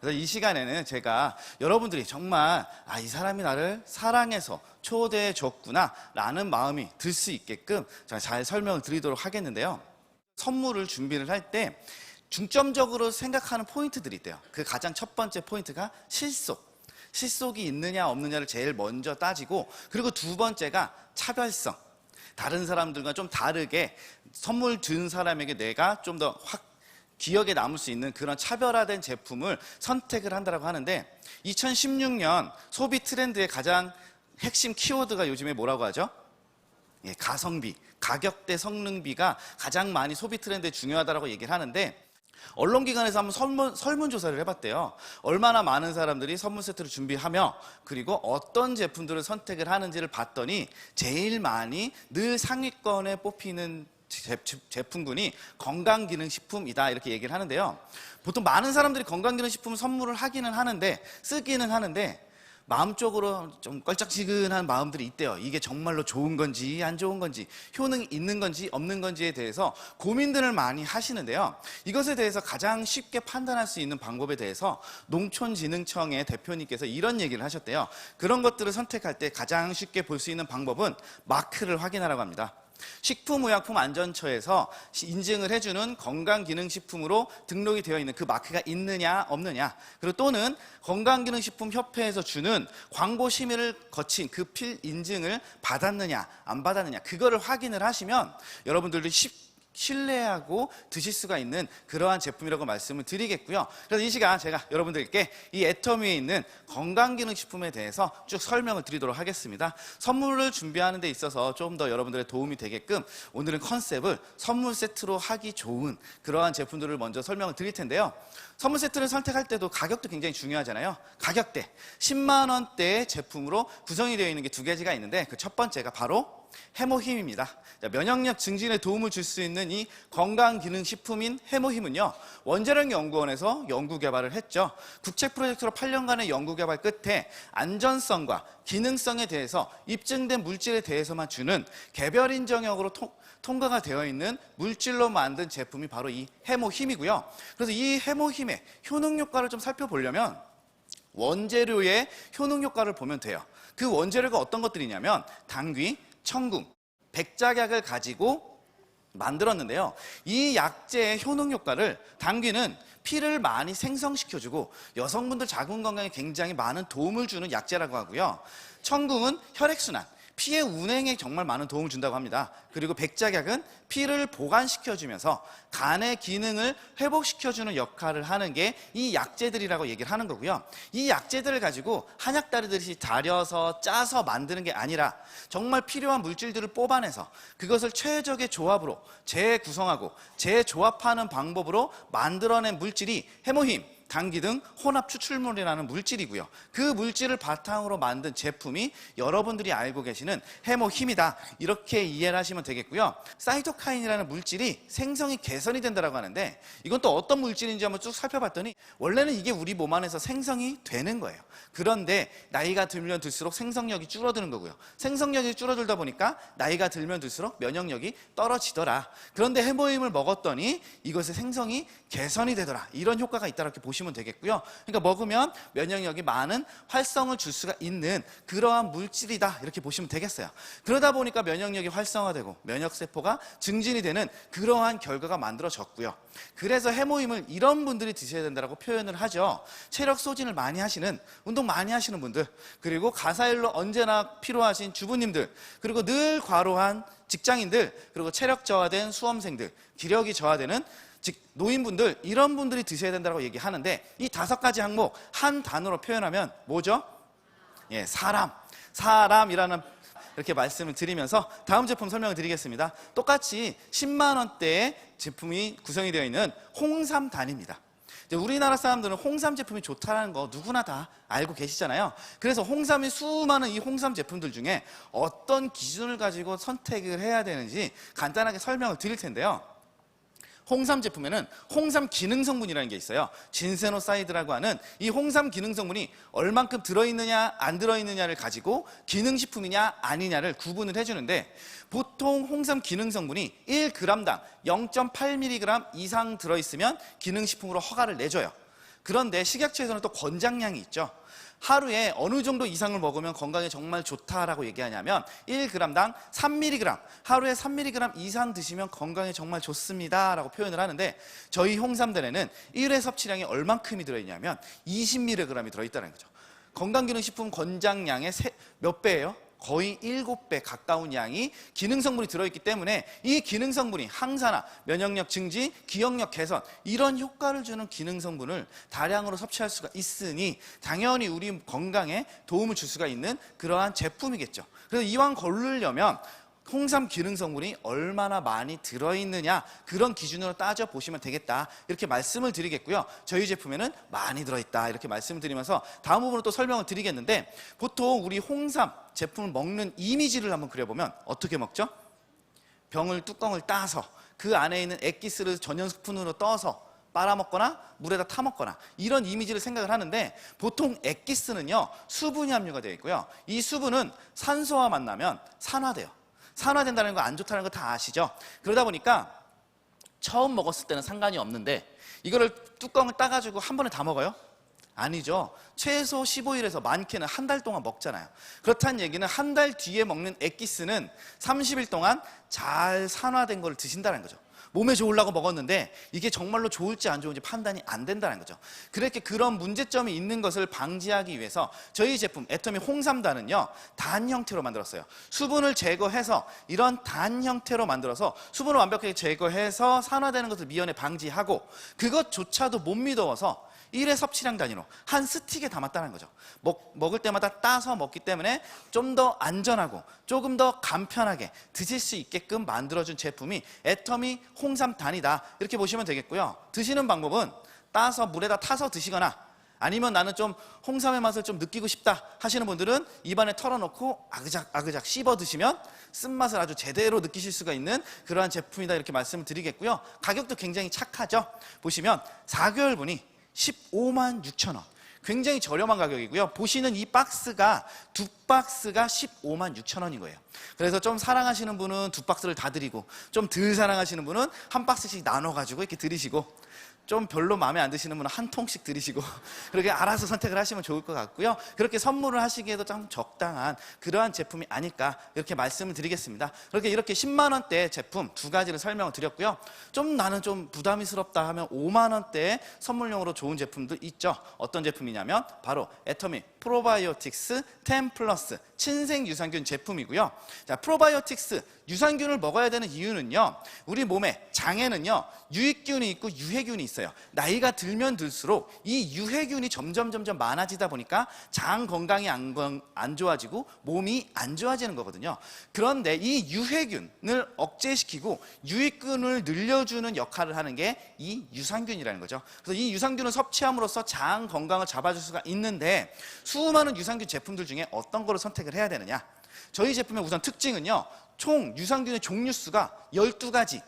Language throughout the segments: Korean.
그래서 이 시간에는 제가 여러분들이 정말 이 사람이 나를 사랑해서 초대해 줬구나 라는 마음이 들 수 있게끔 제가 잘 설명을 드리도록 하겠는데요. 선물을 준비를 할 때 중점적으로 생각하는 포인트들이 있대요. 그 가장 첫 번째 포인트가 실속이 있느냐 없느냐를 제일 먼저 따지고, 그리고 두 번째가 차별성. 다른 사람들과 좀 다르게 선물 준 사람에게 내가 좀 더 확 기억에 남을 수 있는 그런 차별화된 제품을 선택을 한다고 하는데, 2016년 소비 트렌드의 가장 핵심 키워드가 요즘에 뭐라고 하죠? 가성비, 가격대 성능비가 가장 많이 소비 트렌드에 중요하다고 얘기를 하는데, 언론기관에서 한번 설문조사를 해봤대요. 얼마나 많은 사람들이 선물 세트를 준비하며 그리고 어떤 제품들을 선택을 하는지를 봤더니 제일 많이 늘 상위권에 뽑히는 제품군이 건강기능식품이다 이렇게 얘기를 하는데요. 보통 많은 사람들이 건강기능식품을 선물을 하기는 하는데, 쓰기는 하는데 마음적으로 좀 껄쩍지근한 마음들이 있대요. 이게 정말로 좋은 건지 안 좋은 건지, 효능이 있는 건지 없는 건지에 대해서 고민들을 많이 하시는데요. 이것에 대해서 가장 쉽게 판단할 수 있는 방법에 대해서 농촌진흥청의 대표님께서 이런 얘기를 하셨대요. 그런 것들을 선택할 때 가장 쉽게 볼 수 있는 방법은 마크를 확인하라고 합니다. 식품의약품안전처에서 인증을 해주는 건강기능식품으로 등록이 되어 있는 그 마크가 있느냐 없느냐, 그리고 또는 건강기능식품협회에서 주는 광고심의를 거친 그 필 인증을 받았느냐 안 받았느냐, 그거를 확인을 하시면 여러분들도 신뢰하고 드실 수가 있는 그러한 제품이라고 말씀을 드리겠고요. 그래서 이 시간 제가 여러분들께 이 애터미에 있는 건강기능식품에 대해서 쭉 설명을 드리도록 하겠습니다. 선물을 준비하는 데 있어서 좀 더 여러분들의 도움이 되게끔 오늘은 컨셉을 선물 세트로 하기 좋은 그러한 제품들을 먼저 설명을 드릴 텐데요. 선물 세트를 선택할 때도 가격도 굉장히 중요하잖아요. 가격대 10만 원대의 제품으로 구성이 되어 있는 게 두 가지가 있는데, 그 첫 번째가 바로 해모힘입니다. 면역력 증진에 도움을 줄 수 있는 이 건강기능식품인 해모힘은요, 원자력연구원에서 연구개발을 했죠. 국책 프로젝트로 8년간의 연구개발 끝에 안전성과 기능성에 대해서 입증된 물질에 대해서만 주는 개별 인정형으로 통과가 되어 있는 물질로 만든 제품이 바로 이 해모힘이고요. 그래서 이 해모힘의 효능 효과를 좀 살펴보려면 원재료의 효능 효과를 보면 돼요. 그 원재료가 어떤 것들이냐면 당귀, 청궁, 백작약을 가지고 만들었는데요. 이 약재의 효능 효과를, 당귀는 피를 많이 생성시켜주고 여성분들 자궁 건강에 굉장히 많은 도움을 주는 약재라고 하고요. 청궁은 혈액순환, 피의 운행에 정말 많은 도움을 준다고 합니다. 그리고 백작약은 피를 보관시켜주면서 간의 기능을 회복시켜주는 역할을 하는 게 이 약재들이라고 얘기를 하는 거고요. 이 약재들을 가지고 한약 다르듯이 달여서 짜서 만드는 게 아니라 정말 필요한 물질들을 뽑아내서 그것을 최적의 조합으로 재구성하고 재조합하는 방법으로 만들어낸 물질이 해모힘, 당귀 등 혼합 추출물이라는 물질이고요. 그 물질을 바탕으로 만든 제품이 여러분들이 알고 계시는 해모힘이다, 이렇게 이해를 하시면 되겠고요. 사이토카인이라는 물질이 생성이 개선이 된다고 하는데, 이건 또 어떤 물질인지 한번 쭉 살펴봤더니 원래는 이게 우리 몸 안에서 생성이 되는 거예요. 그런데 나이가 들면 들수록 생성력이 줄어드는 거고요. 생성력이 줄어들다 보니까 나이가 들면 들수록 면역력이 떨어지더라. 그런데 해모힘을 먹었더니 이것의 생성이 개선이 되더라. 이런 효과가 있다, 이렇게 보시면 되겠고요. 그러니까 먹으면 면역력이 많은 활성을 줄 수가 있는 그러한 물질이다, 이렇게 보시면 되겠어요. 그러다 보니까 면역력이 활성화되고 면역세포가 증진이 되는 그러한 결과가 만들어졌고요. 그래서 해모힘을 이런 분들이 드셔야 된다고 표현을 하죠. 체력 소진을 많이 하시는, 운동 많이 하시는 분들, 그리고 가사일로 언제나 필요하신 주부님들, 그리고 늘 과로한 직장인들, 그리고 체력 저하된 수험생들, 기력이 저하되는 즉 노인분들, 이런 분들이 드셔야 된다고 얘기하는데, 이 5가지 항목 한 단어로 표현하면 뭐죠? 사람이라는 이렇게 말씀을 드리면서 다음 제품 설명을 드리겠습니다. 똑같이 10만 원대의 제품이 구성이 되어 있는 홍삼단입니다. 우리나라 사람들은 홍삼 제품이 좋다는 거 누구나 다 알고 계시잖아요. 그래서 홍삼이 수많은 이 홍삼 제품들 중에 어떤 기준을 가지고 선택을 해야 되는지 간단하게 설명을 드릴 텐데요. 홍삼 제품에는 홍삼 기능성분이라는 게 있어요. 진세노사이드라고 하는 이 홍삼 기능성분이 얼만큼 들어있느냐 안 들어있느냐를 가지고 기능식품이냐 아니냐를 구분을 해주는데, 보통 홍삼 기능성분이 1g당 0.8mg 이상 들어있으면 기능식품으로 허가를 내줘요. 그런데 식약처에서는 또 권장량이 있죠. 하루에 어느 정도 이상을 먹으면 건강에 정말 좋다라고 얘기하냐면 1g당 3mg, 하루에 3mg 이상 드시면 건강에 정말 좋습니다 라고 표현을 하는데, 저희 홍삼단에는 1회 섭취량이 얼만큼이 들어있냐면 20mg이 들어있다는 거죠. 건강기능식품 권장량의 몇 배예요? 거의 7배 가까운 양이 기능성분이 들어있기 때문에 이 기능성분이 항산화, 면역력 증진, 기억력 개선, 이런 효과를 주는 기능성분을 다량으로 섭취할 수가 있으니 당연히 우리 건강에 도움을 줄 수가 있는 그러한 제품이겠죠. 그래서 이왕 고르려면 홍삼 기능성분이 얼마나 많이 들어있느냐, 그런 기준으로 따져보시면 되겠다, 이렇게 말씀을 드리겠고요. 저희 제품에는 많이 들어있다 이렇게 말씀을 드리면서 다음 부분으로 또 설명을 드리겠는데, 보통 우리 홍삼 제품을 먹는 이미지를 한번 그려보면 어떻게 먹죠? 병을 뚜껑을 따서 그 안에 있는 액기스를 전용 스푼으로 떠서 빨아먹거나 물에다 타먹거나, 이런 이미지를 생각을 하는데, 보통 액기스는요 수분이 함유가 되어 있고요. 이 수분은 산소와 만나면 산화돼요. 산화된다는 거 안 좋다는 거 다 아시죠? 그러다 보니까 처음 먹었을 때는 상관이 없는데 이거를 뚜껑을 따가지고 한 번에 다 먹어요? 아니죠. 최소 15일에서 많게는 한 달 동안 먹잖아요. 그렇다는 얘기는 한 달 뒤에 먹는 액기스는 30일 동안 잘 산화된 걸 드신다는 거죠. 몸에 좋으려고 먹었는데 이게 정말로 좋을지 안 좋은지 판단이 안 된다는 거죠. 그렇게 그런 문제점이 있는 것을 방지하기 위해서 저희 제품 애터미 홍삼단은요 단 형태로 만들었어요. 수분을 제거해서 이런 단 형태로 만들어서 수분을 완벽하게 제거해서 산화되는 것을 미연에 방지하고, 그것조차도 못 믿어서 1회 섭취량 단위로 한 스틱에 담았다는 거죠. 먹을 때마다 따서 먹기 때문에 좀 더 안전하고 조금 더 간편하게 드실 수 있게끔 만들어준 제품이 애터미 홍삼단이다, 이렇게 보시면 되겠고요. 드시는 방법은 따서 물에다 타서 드시거나, 아니면 나는 좀 홍삼의 맛을 좀 느끼고 싶다 하시는 분들은 입안에 털어놓고 아그작 씹어 드시면 쓴맛을 아주 제대로 느끼실 수가 있는 그러한 제품이다, 이렇게 말씀을 드리겠고요. 가격도 굉장히 착하죠. 보시면 4개월분이 15만 6천 원, 굉장히 저렴한 가격이고요. 보시는 이 박스가 두 박스가 15만 6천 원인 거예요. 그래서 좀 사랑하시는 분은 두 박스를 다 드리고, 좀 덜 사랑하시는 분은 한 박스씩 나눠가지고 이렇게 드리시고, 좀 별로 마음에 안 드시는 분은 한 통씩 드리시고, 그렇게 알아서 선택을 하시면 좋을 것 같고요. 그렇게 선물을 하시기에도 좀 적당한 그러한 제품이 아닐까, 이렇게 말씀을 드리겠습니다. 이렇게 10만 원대 제품 두 가지를 설명을 드렸고요. 좀 나는 좀 부담스럽다 하면 5만 원대의 선물용으로 좋은 제품도 있죠. 어떤 제품이냐면 바로 애터미 프로바이오틱스 10 플러스 친생 유산균 제품이고요. 자, 프로바이오틱스 유산균을 먹어야 되는 이유는요, 우리 몸에 장에는요 유익균이 있고 유해균이 있어요. 나이가 들면 들수록 이 유해균이 점점 많아지다 보니까 장 건강이 안 좋아지고 몸이 안 좋아지는 거거든요. 그런데 이 유해균을 억제시키고 유익균을 늘려주는 역할을 하는 게 이 유산균이라는 거죠. 그래서 이 유산균을 섭취함으로써 장 건강을 잡아줄 수가 있는데, 수많은 유산균 제품들 중에 어떤 거를 선택을 해야 되느냐? 저희 제품의 우선 특징은요, 총 유산균의 종류수가 12가지.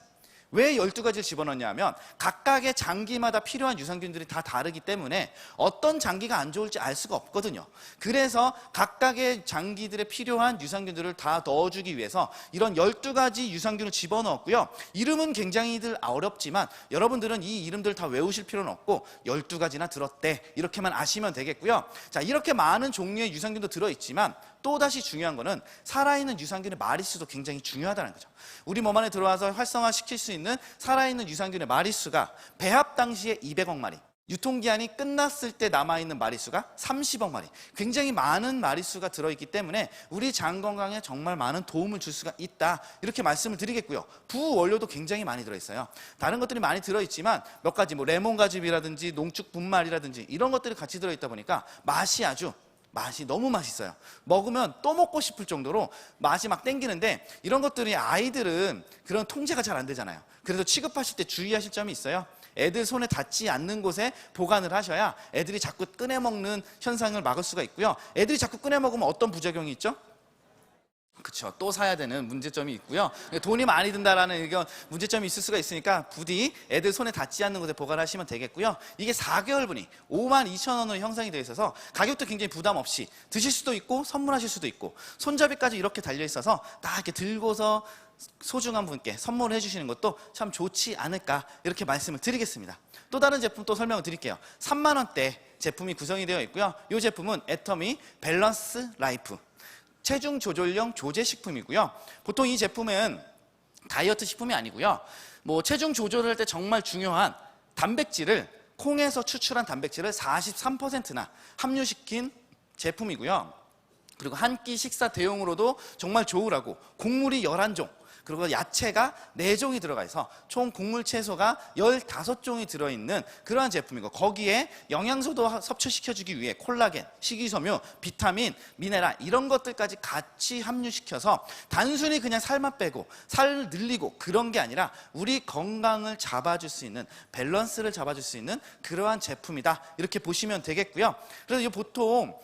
왜 12가지를 집어넣냐 하면 각각의 장기마다 필요한 유산균들이 다 다르기 때문에 어떤 장기가 안 좋을지 알 수가 없거든요. 그래서 각각의 장기들에 필요한 유산균들을 다 넣어주기 위해서 이런 12가지 유산균을 집어넣었고요. 이름은 굉장히들 어렵지만 여러분들은 이 이름들 다 외우실 필요는 없고 12가지나 들었대, 이렇게만 아시면 되겠고요. 자, 이렇게 많은 종류의 유산균도 들어있지만 또다시 중요한 거는 살아있는 유산균의 마리수도 굉장히 중요하다는 거죠. 우리 몸 안에 들어와서 활성화시킬 수 있는 살아있는 유산균의 마리수가 배합 당시에 200억 마리, 유통기한이 끝났을 때 남아있는 마리수가 30억 마리, 굉장히 많은 마리수가 들어있기 때문에 우리 장 건강에 정말 많은 도움을 줄 수가 있다, 이렇게 말씀을 드리겠고요. 부원료도 굉장히 많이 들어있어요. 다른 것들이 많이 들어있지만 몇 가지 레몬가즙이라든지 농축 분말이라든지 이런 것들이 같이 들어있다 보니까 맛이 너무 맛있어요. 먹으면 또 먹고 싶을 정도로 맛이 막 땡기는데, 이런 것들이 아이들은 그런 통제가 잘 안 되잖아요. 그래서 취급하실 때 주의하실 점이 있어요. 애들 손에 닿지 않는 곳에 보관을 하셔야 애들이 자꾸 꺼내 먹는 현상을 막을 수가 있고요. 애들이 자꾸 꺼내 먹으면 어떤 부작용이 있죠? 그렇죠. 또 사야 되는 문제점이 있고요. 돈이 많이 든다라는 의견, 문제점이 있을 수가 있으니까 부디 애들 손에 닿지 않는 곳에 보관하시면 되겠고요. 이게 4개월분이 52,000원으로 형성이 되어 있어서 가격도 굉장히 부담 없이 드실 수도 있고 선물하실 수도 있고 손잡이까지 이렇게 달려 있어서 딱 이렇게 들고서 소중한 분께 선물을 해주시는 것도 참 좋지 않을까 이렇게 말씀을 드리겠습니다. 또 다른 제품 또 설명을 드릴게요. 3만 원대 제품이 구성이 되어 있고요. 이 제품은 애터미 밸런스 라이프 체중 조절용 조제 식품이고요. 보통 이 제품은 다이어트 식품이 아니고요. 뭐 체중 조절을 할 때 정말 중요한 단백질을 콩에서 추출한 단백질을 43%나 함유시킨 제품이고요. 그리고 한 끼 식사 대용으로도 정말 좋으라고 곡물이 11종 그리고 야채가 4종이 들어가 있어 총 곡물 채소가 15종이 들어있는 그러한 제품이고 거기에 영양소도 섭취시켜주기 위해 콜라겐, 식이섬유, 비타민, 미네랄 이런 것들까지 같이 함유시켜서 단순히 그냥 살만 빼고 살을 늘리고 그런 게 아니라 우리 건강을 잡아줄 수 있는 밸런스를 잡아줄 수 있는 그러한 제품이다 이렇게 보시면 되겠고요. 그래서 보통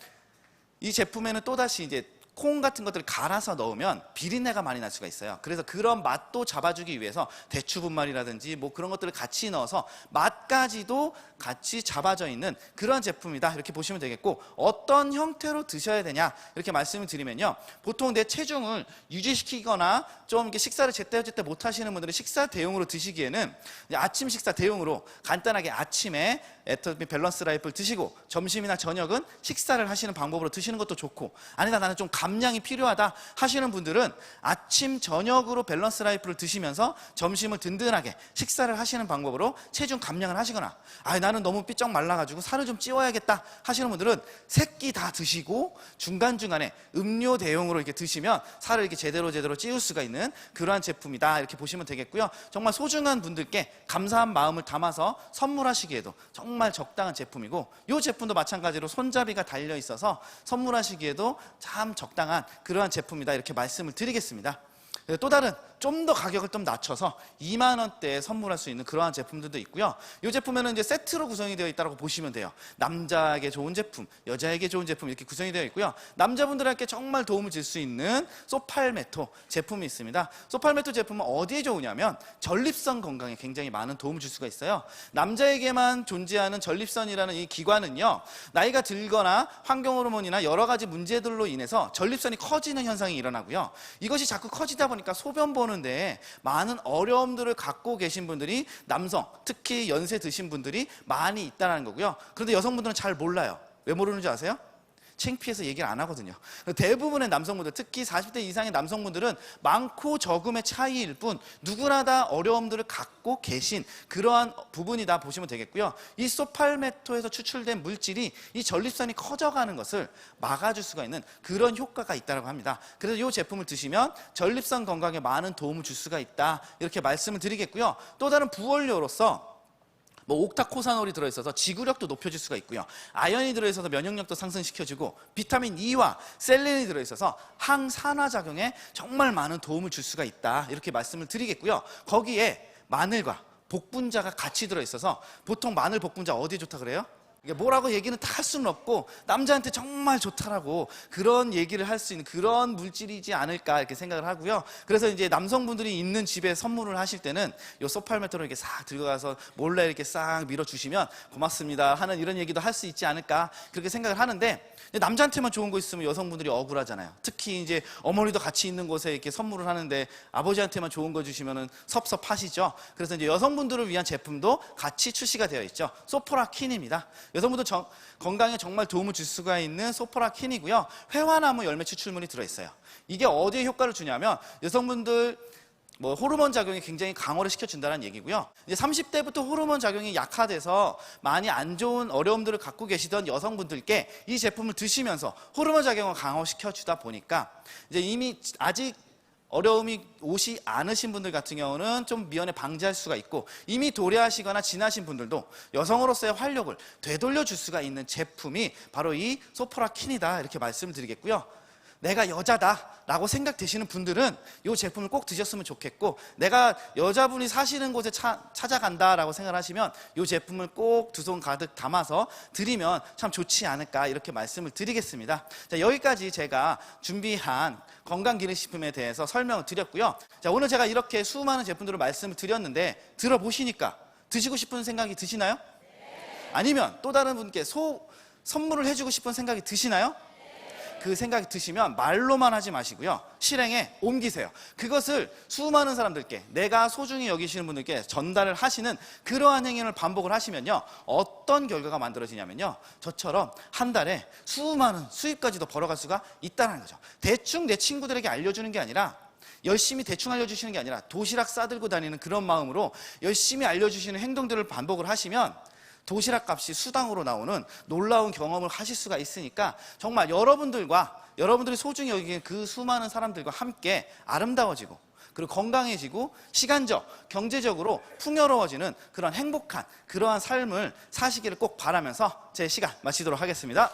이 제품에는 또다시 이제 콩 같은 것들을 갈아서 넣으면 비린내가 많이 날 수가 있어요. 그래서 그런 맛도 잡아주기 위해서 대추분말이라든지 뭐 그런 것들을 같이 넣어서 맛까지도 같이 잡아져 있는 그런 제품이다 이렇게 보시면 되겠고 어떤 형태로 드셔야 되냐 이렇게 말씀을 드리면요. 보통 내 체중을 유지시키거나 좀 이렇게 식사를 제때제때 못 하시는 분들은 식사 대용으로 드시기에는 아침 식사 대용으로 간단하게 아침에 애터미 밸런스 라이프를 드시고 점심이나 저녁은 식사를 하시는 방법으로 드시는 것도 좋고 아니다 나는 좀 감량이 필요하다 하시는 분들은 아침 저녁으로 밸런스 라이프를 드시면서 점심을 든든하게 식사를 하시는 방법으로 체중 감량을 하시거나 나는 너무 삐쩍 말라가지고 살을 좀 찌워야겠다 하시는 분들은 세 끼 다 드시고 중간중간에 음료 대용으로 이렇게 드시면 살을 이렇게 제대로 찌울 수가 있는 그러한 제품이다 이렇게 보시면 되겠고요. 정말 소중한 분들께 감사한 마음을 담아서 선물하시기에도 정말 적당한 제품이고 이 제품도 마찬가지로 손잡이가 달려 있어서 선물하시기에도 참 적당한 그러한 제품이다 이렇게 말씀을 드리겠습니다. 또 다른 좀 더 가격을 좀 낮춰서 2만 원대에 선물할 수 있는 그러한 제품들도 있고요. 이 제품에는 이제 세트로 구성이 되어 있다고 보시면 돼요. 남자에게 좋은 제품, 여자에게 좋은 제품 이렇게 구성이 되어 있고요. 남자분들에게 정말 도움을 줄 수 있는 소팔메토 제품이 있습니다. 소팔메토 제품은 어디에 좋으냐면 전립선 건강에 굉장히 많은 도움을 줄 수가 있어요. 남자에게만 존재하는 전립선이라는 이 기관은요. 나이가 들거나 환경호르몬이나 여러 가지 문제들로 인해서 전립선이 커지는 현상이 일어나고요. 이것이 자꾸 커지다 보니까 소변 보는데 많은 어려움들을 갖고 계신 분들이 남성, 특히 연세 드신 분들이 많이 있다는 거고요. 그런데 여성분들은 잘 몰라요. 왜 모르는지 아세요? 창피해서 얘기를 안 하거든요. 대부분의 남성분들, 특히 40대 이상의 남성분들은 많고 적음의 차이일 뿐 누구나 다 어려움들을 갖고 계신 그러한 부분이다 보시면 되겠고요. 이 소팔메토에서 추출된 물질이 이 전립선이 커져가는 것을 막아줄 수가 있는 그런 효과가 있다고 합니다. 그래서 이 제품을 드시면 전립선 건강에 많은 도움을 줄 수가 있다 이렇게 말씀을 드리겠고요. 또 다른 부원료로서 옥타코사놀이 들어있어서 지구력도 높여줄 수가 있고요. 아연이 들어있어서 면역력도 상승시켜주고 비타민 E와 셀렌이 들어있어서 항산화작용에 정말 많은 도움을 줄 수가 있다 이렇게 말씀을 드리겠고요. 거기에 마늘과 복분자가 같이 들어있어서 보통 마늘 복분자 어디에 좋다 그래요? 뭐라고 얘기는 다 할 수는 없고 남자한테 정말 좋다라고 그런 얘기를 할 수 있는 그런 물질이지 않을까 이렇게 생각을 하고요. 그래서 이제 남성분들이 있는 집에 선물을 하실 때는 이 소팔메토를 이렇게 싹 들고 가서 몰래 이렇게 싹 밀어주시면 고맙습니다 하는 이런 얘기도 할 수 있지 않을까 그렇게 생각을 하는데 남자한테만 좋은 거 있으면 여성분들이 억울하잖아요. 특히 이제 어머니도 같이 있는 곳에 이렇게 선물을 하는데 아버지한테만 좋은 거 주시면은 섭섭하시죠. 그래서 이제 여성분들을 위한 제품도 같이 출시가 되어 있죠. 소포라킨입니다. 여성분들 건강에 정말 도움을 줄 수가 있는 소포라킨이고요. 회화나무 열매 추출물이 들어있어요. 이게 어디에 효과를 주냐면 여성분들 호르몬 작용이 굉장히 강화를 시켜준다는 얘기고요. 이제 30대부터 호르몬 작용이 약화돼서 많이 안 좋은 어려움들을 갖고 계시던 여성분들께 이 제품을 드시면서 호르몬 작용을 강화시켜주다 보니까 이제 이미 아직 어려움이 오지 않으신 분들 같은 경우는 좀 미연에 방지할 수가 있고 이미 도래하시거나 지나신 분들도 여성으로서의 활력을 되돌려 줄 수가 있는 제품이 바로 이 소포라킨이다 이렇게 말씀을 드리겠고요. 내가 여자다라고 생각되시는 분들은 이 제품을 꼭 드셨으면 좋겠고, 내가 여자분이 사시는 곳에 찾아간다라고 생각하시면 이 제품을 꼭 두 손 가득 담아서 드리면 참 좋지 않을까, 이렇게 말씀을 드리겠습니다. 자, 여기까지 제가 준비한 건강기능식품에 대해서 설명을 드렸고요. 자, 오늘 제가 이렇게 수많은 제품들을 말씀을 드렸는데 들어보시니까 드시고 싶은 생각이 드시나요? 아니면 또 다른 분께 선물을 해주고 싶은 생각이 드시나요? 그 생각이 드시면 말로만 하지 마시고요, 실행에 옮기세요. 그것을 수많은 사람들께, 내가 소중히 여기시는 분들께 전달을 하시는 그러한 행위를 반복을 하시면요, 어떤 결과가 만들어지냐면요, 저처럼 한 달에 수많은 수입까지도 벌어갈 수가 있다는 거죠. 대충 내 친구들에게 알려주는 게 아니라, 열심히 대충 알려주시는 게 아니라 도시락 싸들고 다니는 그런 마음으로 열심히 알려주시는 행동들을 반복을 하시면 도시락 값이 수당으로 나오는 놀라운 경험을 하실 수가 있으니까, 정말 여러분들이 소중히 여기는 그 수많은 사람들과 함께 아름다워지고, 그리고 건강해지고, 시간적, 경제적으로 풍요로워지는 그런 행복한 그러한 삶을 사시기를 꼭 바라면서 제 시간 마치도록 하겠습니다.